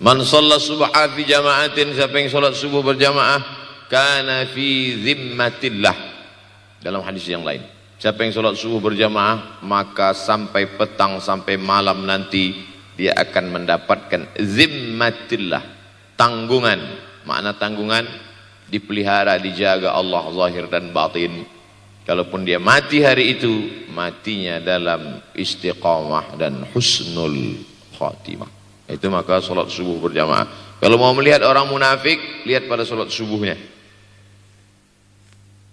Man shalla subha fi jama'atin, siapa yang salat subuh berjamaah, kana fi zimmatillah. Dalam hadis yang lain, siapa yang salat subuh berjamaah, maka sampai petang sampai malam nanti dia akan mendapatkan zimmatillah, tanggungan. Makna tanggungan, dipelihara, dijaga Allah zahir dan batin. Kalaupun dia mati hari itu, matinya dalam istiqamah dan husnul khatimah. Itu maka salat subuh berjamaah. Kalau mau melihat orang munafik, lihat pada salat subuhnya.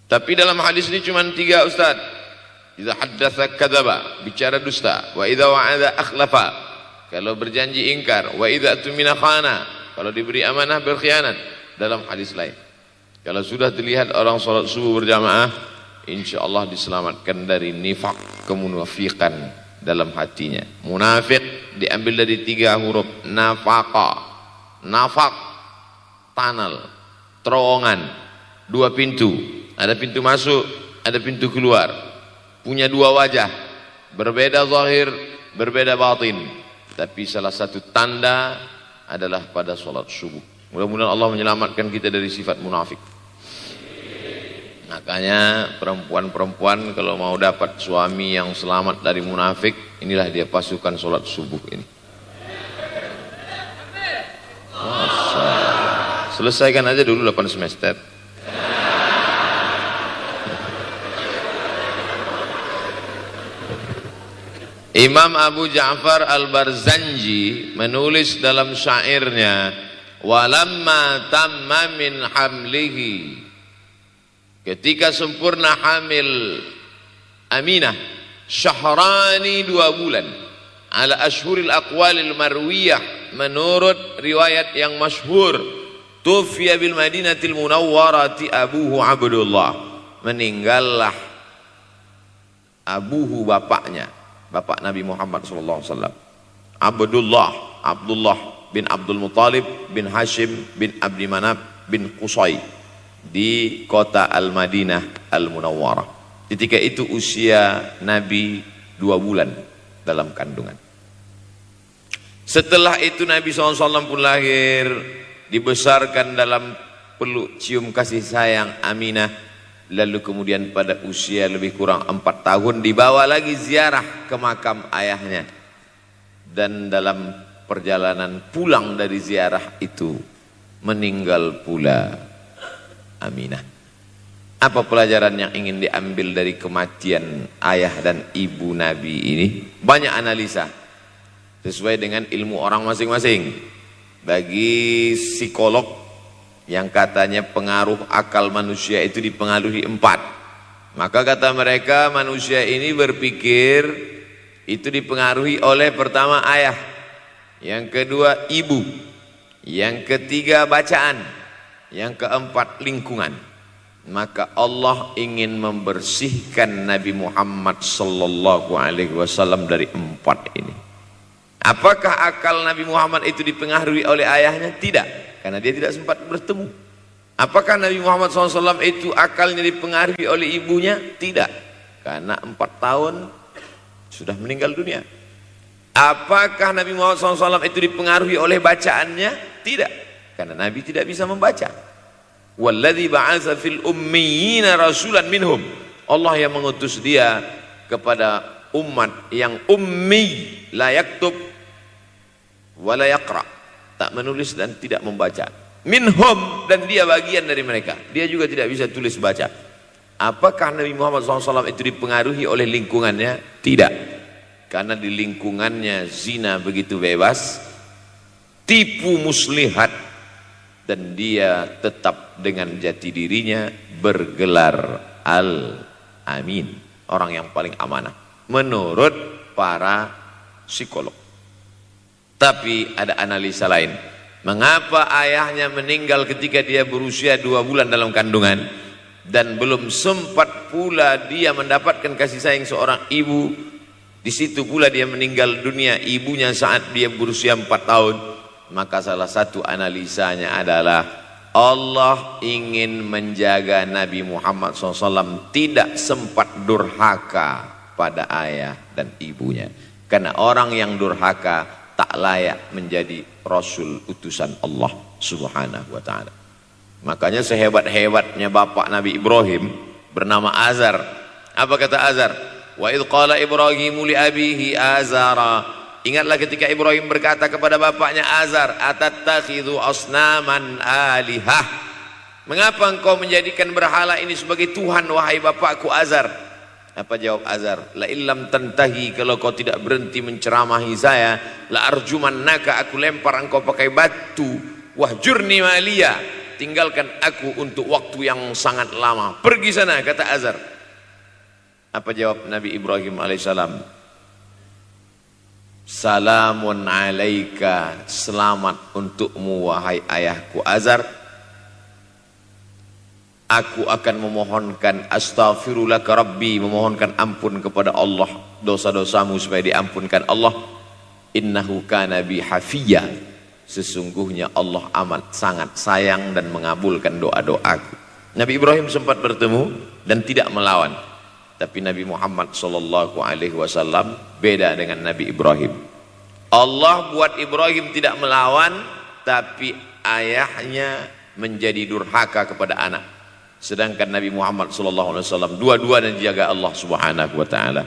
Tapi dalam hadis ini cuma 3, Ustaz. Idza haddatsa kadzaba, bicara dusta. Wa idza wa'ada akhlafa, kalau berjanji ingkar. Wa idza tumina khana, kalau diberi amanah berkhianat. Dalam hadis lain, kalau sudah dilihat orang salat subuh berjamaah, insyaallah diselamatkan dari nifaq, kemunafikan dalam hatinya. Munafik diambil dari 3 huruf, nafaqa. Nafaq, tunnel, terowongan, 2 pintu. Ada pintu masuk, ada pintu keluar. Punya 2 wajah, berbeda zahir, berbeda batin. Tapi salah satu tanda adalah pada salat subuh. Mudah-mudahan Allah menyelamatkan kita dari sifat munafik. Makanya perempuan-perempuan kalau mau dapat suami yang selamat dari munafik, inilah dia pasukan sholat subuh ini. Selesaikan aja dulu 8 semester. Imam Abu Ja'far Al-Barzanji menulis dalam syairnya, walamma tamma min hamlihi, ketika sempurna hamil Aminah, syahrani 2 bulan, ala ashhuril aqwalil marwiyah, menurut riwayat yang masyhur, tufiya bil madinatil munawwarati abuhu Abdullah, meninggallah abuhu, bapaknya, bapak Nabi Muhammad SAW, Abdullah bin Abdul Muttalib bin Hashim bin Abdi Manaf bin Qusay, di kota Al-Madinah Al-Munawwarah. Ketika itu usia Nabi 2 bulan dalam kandungan. Setelah itu Nabi SAW pun lahir, dibesarkan dalam peluk cium kasih sayang Aminah. Lalu kemudian pada usia lebih kurang 4 tahun dibawa lagi ziarah ke makam ayahnya. Dan dalam perjalanan pulang dari ziarah itu meninggal pula Aminah. Apa pelajaran yang ingin diambil dari kematian ayah dan ibu Nabi ini? Banyak analisa sesuai dengan ilmu orang masing-masing. Bagi psikolog yang katanya pengaruh akal manusia itu dipengaruhi 4, maka kata mereka manusia ini berpikir itu dipengaruhi oleh pertama ayah, yang kedua ibu, yang ketiga bacaan, yang keempat lingkungan. Maka Allah ingin membersihkan Nabi Muhammad sallallahu alaihi wasallam dari 4 ini. Apakah akal Nabi Muhammad itu dipengaruhi oleh ayahnya? Tidak, karena dia tidak sempat bertemu. Apakah Nabi Muhammad SAW itu akalnya dipengaruhi oleh ibunya? Tidak, karena 4 tahun sudah meninggal dunia. Apakah Nabi Muhammad SAW itu dipengaruhi oleh bacaannya? Tidak, karena Nabi tidak bisa membaca. Walladzi ba'atsa fil ummiyina rasulan minhum, Allah yang mengutus dia kepada umat yang ummi, la yaktub wa la yaqra, tak menulis dan tidak membaca. Minhum, dan dia bagian dari mereka, dia juga tidak bisa tulis baca. Apakah Nabi Muhammad SAW itu dipengaruhi oleh lingkungannya? Tidak, karena di lingkungannya zina begitu bebas, tipu muslihat, dan dia tetap dengan jati dirinya bergelar Al-Amin, orang yang paling amanah menurut para psikolog. Tapi ada analisa lain. Mengapa ayahnya meninggal ketika dia berusia 2 bulan dalam kandungan, dan belum sempat pula dia mendapatkan kasih sayang seorang ibu? Di situ pula dia meninggal dunia, ibunya saat dia berusia 4 tahun. Maka salah satu analisanya adalah Allah ingin menjaga Nabi Muhammad SAW tidak sempat durhaka pada ayah dan ibunya. Karena orang yang durhaka tak layak menjadi Rasul utusan Allah subhanahu wa ta'ala. Makanya sehebat-hebatnya bapak Nabi Ibrahim bernama Azar. Apa kata Azar? Wa idh qala Ibrahimu li abihi Azara. Ingatlah ketika Ibrahim berkata kepada bapaknya Azar, atattakhidhu asnaman alihah. Mengapa engkau menjadikan berhala ini sebagai Tuhan wahai bapakku Azar? Apa jawab Azar? La illam tantahi, kalau kau tidak berhenti menceramahi saya, la arjumannaka, aku lempar engkau pakai batu. Wahjurni maliya, tinggalkan aku untuk waktu yang sangat lama. Pergi sana, kata Azar. Apa jawab Nabi Ibrahim alaihissalam? Salamun alaika, selamat untukmu wahai ayahku Azar. Aku akan memohonkan astaghfirulaka rabbi, memohonkan ampun kepada Allah dosa-dosamu supaya diampunkan Allah. Innahu kana bi hafiyya, sesungguhnya Allah amat sangat sayang dan mengabulkan doa-doaku. Nabi Ibrahim sempat bertemu dan tidak melawan. Tapi Nabi Muhammad sallallahu alaihi wasallam beda dengan Nabi Ibrahim. Allah buat Ibrahim tidak melawan, tapi ayahnya menjadi durhaka kepada anak. Sedangkan Nabi Muhammad sallallahu alaihi wasallam dua-duanya dijaga Allah subhanahu wa ta'ala.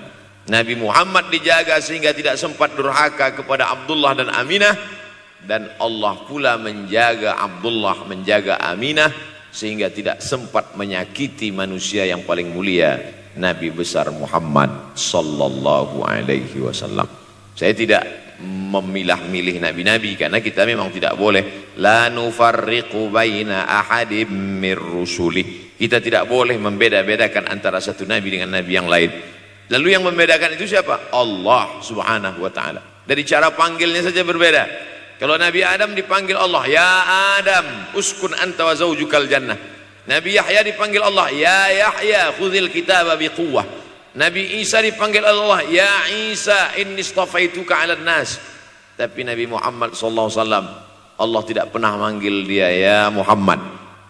Nabi Muhammad dijaga sehingga tidak sempat durhaka kepada Abdullah dan Aminah, dan Allah pula menjaga Abdullah, menjaga Aminah, sehingga tidak sempat menyakiti manusia yang paling mulia, Nabi besar Muhammad sallallahu alaihi wasallam. Saya tidak memilah-milih nabi-nabi karena kita memang tidak boleh la nufarriqu baina ahadim mir rusulih. Kita tidak boleh membeda-bedakan antara satu nabi dengan nabi yang lain. Lalu yang membedakan itu siapa? Allah subhanahu wa ta'ala. Dari cara panggilnya saja berbeda. Kalau Nabi Adam dipanggil Allah, ya Adam uskun anta wa zawjukal jannah. Nabi Yahya dipanggil Allah, ya Yahya khudhil kitaba biquwwah. Nabi Isa dipanggil Allah, ya Isa inni istafaituka 'alan nas. Tapi Nabi Muhammad sallallahu alaihi wasallam, Allah tidak pernah manggil dia ya Muhammad.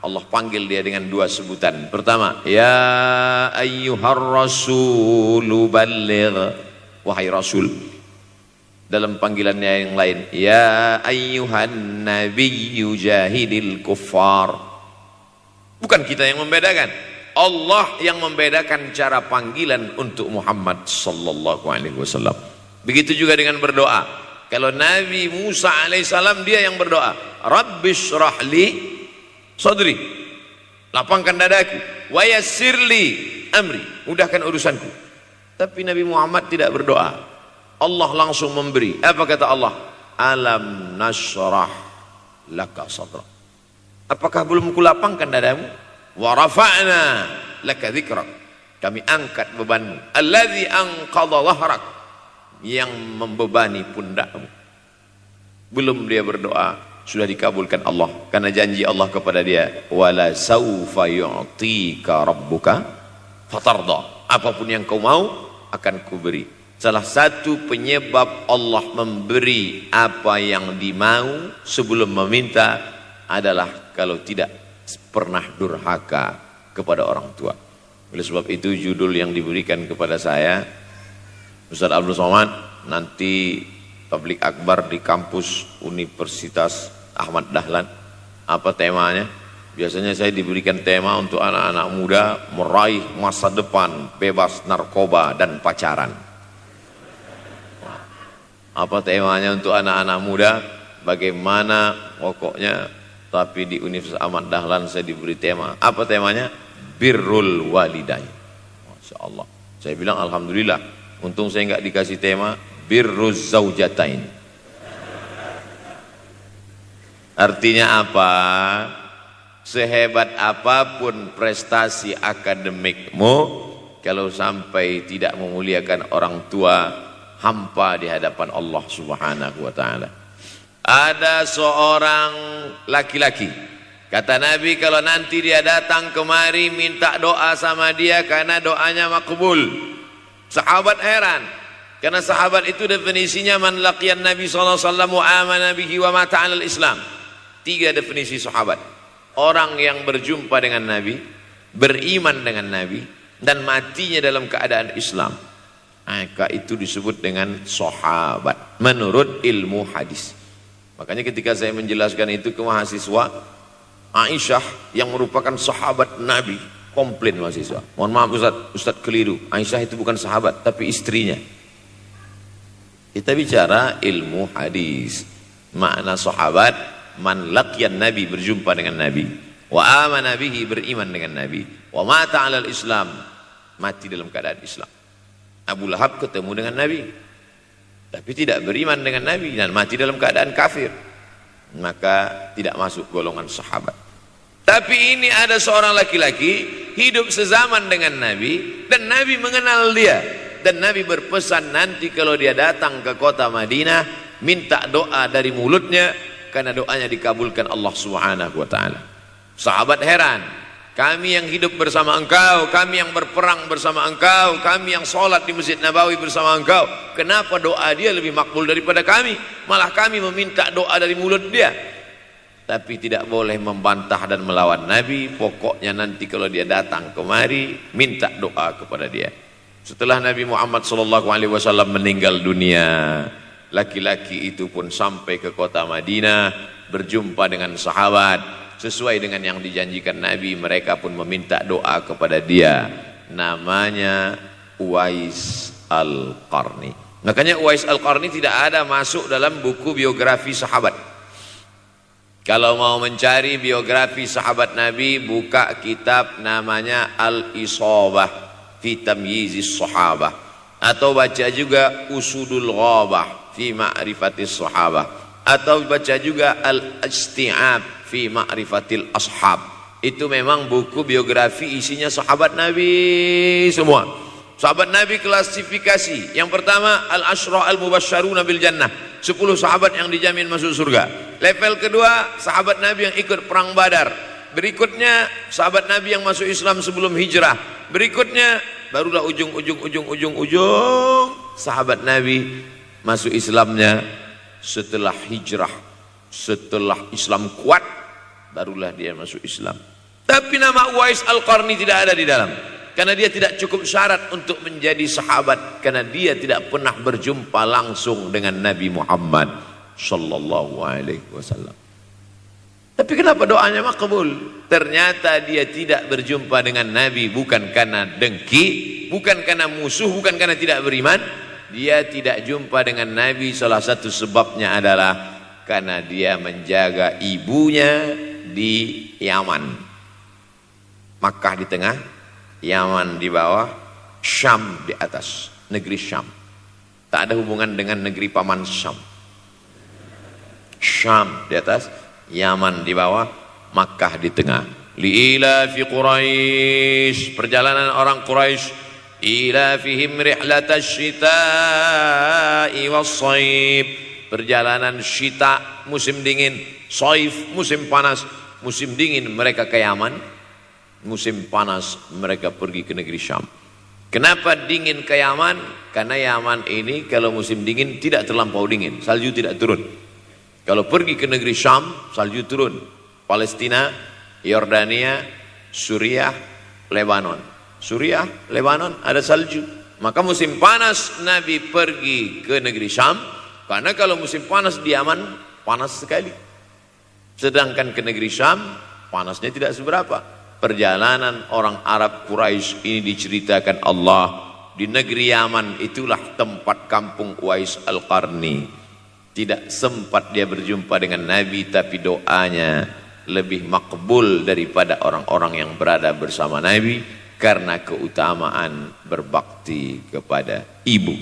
Allah panggil dia dengan dua sebutan. Pertama, ya ayyuhar rasulu balligh, wahai rasul. Dalam panggilannya yang lain, ya ayyuhan nabiyyu jahidil kuffar. Bukan kita yang membedakan, Allah yang membedakan cara panggilan untuk Muhammad sallallahu alaihi wasallam. Begitu juga dengan berdoa. Kalau Nabi Musa alaihissalam dia yang berdoa, Rabbi shrah li sadri, lapangkan dadaku, wa yassirli amri, mudahkan urusanku. Tapi Nabi Muhammad tidak berdoa, Allah langsung memberi. Apa kata Allah? Alam nashrah laka sadra. Apakah belum kulapangkan dadamu? Wa rafa'na laka dzikrak, kami angkat bebanmu. Alladzi anqadha dhahrak, yang membebani pundakmu. Belum dia berdoa, sudah dikabulkan Allah, karena janji Allah kepada dia, wala saufa yu'tika rabbuka fatarda, apapun yang kau mau akan kuberi. Salah satu penyebab Allah memberi apa yang dimau sebelum meminta adalah kalau tidak pernah durhaka kepada orang tua. Oleh sebab itu judul yang diberikan kepada saya, Ustaz Abdul Somad, nanti tablik akbar di kampus Universitas Ahmad Dahlan. Apa temanya? Biasanya saya diberikan tema untuk anak-anak muda meraih masa depan bebas narkoba dan pacaran. Apa temanya untuk anak-anak muda? Bagaimana pokoknya. Tapi di Universitas Ahmad Dahlan saya diberi tema. Apa temanya? Birrul walidain. Masya Allah. Saya bilang alhamdulillah, untung saya nggak dikasih tema birruz zaujatain. Artinya apa? Sehebat apapun prestasi akademikmu, kalau sampai tidak memuliakan orang tua, hampa di hadapan Allah subhanahu wa ta'ala. Ada seorang laki-laki, kata Nabi, kalau nanti dia datang kemari minta doa sama dia karena doanya makbul. Sahabat heran, karena sahabat itu definisinya man laqiyan Nabi sallallahu alaihi wasallam wa amana bihi wa mata 'alal Islam. 3 definisi sahabat: orang yang berjumpa dengan Nabi, beriman dengan Nabi, dan matinya dalam keadaan Islam. Maka itu disebut dengan sahabat menurut ilmu hadis. Makanya ketika saya menjelaskan itu ke mahasiswa, Aisyah yang merupakan sahabat Nabi, komplain mahasiswa. Mohon maaf Ustaz keliru. Aisyah itu bukan sahabat tapi istrinya. Kita bicara ilmu hadis. Makna sahabat, man laqiyan Nabi, berjumpa dengan Nabi. Wa amana bihi, beriman dengan Nabi. Wa mata 'alal Islam, mati dalam keadaan Islam. Abu Lahab ketemu dengan Nabi tapi tidak beriman dengan Nabi dan mati dalam keadaan kafir, maka tidak masuk golongan sahabat. Tapi ini ada seorang laki-laki hidup sezaman dengan Nabi dan Nabi mengenal dia, dan Nabi berpesan nanti kalau dia datang ke kota Madinah minta doa dari mulutnya karena doanya dikabulkan Allah Subhanahu wa taala. Sahabat heran, kami yang hidup bersama engkau, kami yang berperang bersama engkau, kami yang sholat di Masjid Nabawi bersama engkau, kenapa doa dia lebih makbul daripada kami? Malah kami meminta doa dari mulut dia. Tapi tidak boleh membantah dan melawan Nabi. Pokoknya nanti kalau dia datang kemari minta doa kepada dia. Setelah Nabi Muhammad SAW meninggal dunia, laki-laki itu pun sampai ke kota Madinah berjumpa dengan sahabat. Sesuai dengan yang dijanjikan Nabi, mereka pun meminta doa kepada dia. Namanya Uwais Al-Qarni. Makanya Uwais Al-Qarni tidak ada masuk dalam buku biografi sahabat. Kalau mau mencari biografi sahabat Nabi, buka kitab namanya Al-Isabah fi Tamyizis Sahabah, atau baca juga Usudul Ghabah fi Ma'rifatis Sahabah, atau baca juga Al-Isti'ab fi Ma'rifatil Ashab. Itu memang buku biografi isinya sahabat Nabi semua. Sahabat Nabi klasifikasi. Yang pertama Al-Ashra Al-Mubasysyaruna bil Jannah, 10 sahabat yang dijamin masuk surga. Level kedua sahabat Nabi yang ikut perang Badar. Berikutnya sahabat Nabi yang masuk Islam sebelum hijrah. Berikutnya barulah ujung sahabat Nabi masuk Islamnya setelah hijrah, setelah Islam kuat, barulah dia masuk Islam. Tapi nama Uwais Al-Qarni tidak ada di dalam, karena dia tidak cukup syarat untuk menjadi sahabat, karena dia tidak pernah berjumpa langsung dengan Nabi Muhammad sallallahu alaihi wasallam. Tapi kenapa doanya makbul? Ternyata dia tidak berjumpa dengan Nabi bukan karena dengki, bukan karena musuh, bukan karena tidak beriman. Dia tidak jumpa dengan Nabi, salah satu sebabnya adalah karena dia menjaga ibunya di Yaman. Makkah di tengah, Yaman di bawah, Syam di atas, negeri Syam. Tak ada hubungan dengan negeri paman Syam. Syam di atas, Yaman di bawah, Makkah di tengah. Li'ila fi Quraisy, perjalanan orang Quraisy, ila fihim rihlatash syita'i was-shaib, perjalanan syita musim dingin, shaif musim panas. Musim dingin mereka ke Yaman, musim panas mereka pergi ke negeri Syam. Kenapa dingin ke Yaman? Karena Yaman ini kalau musim dingin tidak terlampau dingin, salju tidak turun. Kalau pergi ke negeri Syam, salju turun. Palestina, Yordania, Suriah, Lebanon. Suriah, Lebanon ada salju. Maka musim panas Nabi pergi ke negeri Syam, karena kalau musim panas di Yaman panas sekali. Sedangkan ke negeri Syam panasnya tidak seberapa. Perjalanan orang Arab Quraisy ini diceritakan Allah, di negeri Yaman itulah tempat kampung Uwais Al-Qarni. Tidak sempat dia berjumpa dengan Nabi, tapi doanya lebih makbul daripada orang-orang yang berada bersama Nabi karena keutamaan berbakti kepada ibu.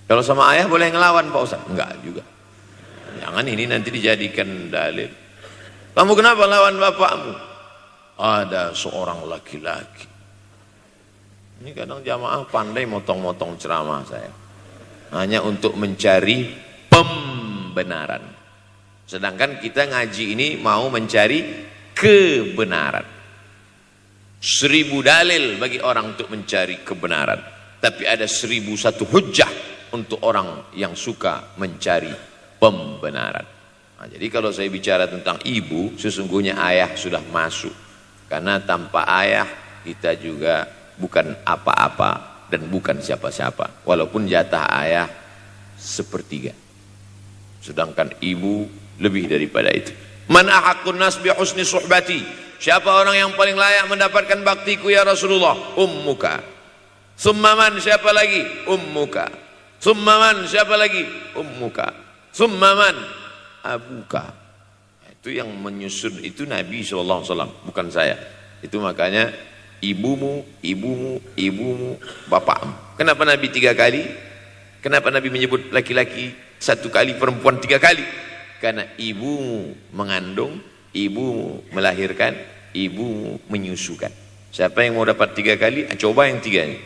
Kalau sama ayah boleh ngelawan Pak Ustaz? Enggak juga. Jangan ini nanti dijadikan dalil. Kamu kenapa lawan bapakmu? Ada seorang laki-laki. Ini kadang jamaah pandai motong-motong ceramah saya, hanya untuk mencari pembenaran. Sedangkan kita ngaji ini mau mencari kebenaran. 1000 dalil bagi orang untuk mencari kebenaran, tapi ada 1001 hujjah untuk orang yang suka mencari pembenaran. Nah, jadi kalau saya bicara tentang ibu, sesungguhnya ayah sudah masuk, karena tanpa ayah kita juga bukan apa-apa, dan bukan siapa-siapa. Walaupun jatah ayah sepertiga, sedangkan ibu lebih daripada itu. Man ahaqqun nas bi husni suhbati, siapa orang yang paling layak mendapatkan baktiku ya Rasulullah? Ummuka. Summa man, siapa lagi? Ummuka. Summa man, siapa lagi? Ummuka. Summa man, abuka. Itu yang menyusun itu Nabi SAW, bukan saya. Itu makanya ibumu, ibumu, ibumu, bapakmu. Kenapa Nabi 3 kali? Kenapa Nabi menyebut laki-laki 1 kali, perempuan 3 kali? Karena ibumu mengandung, ibumu melahirkan, ibumu menyusukan. Siapa yang mau dapat 3 kali? Coba yang 3 ini.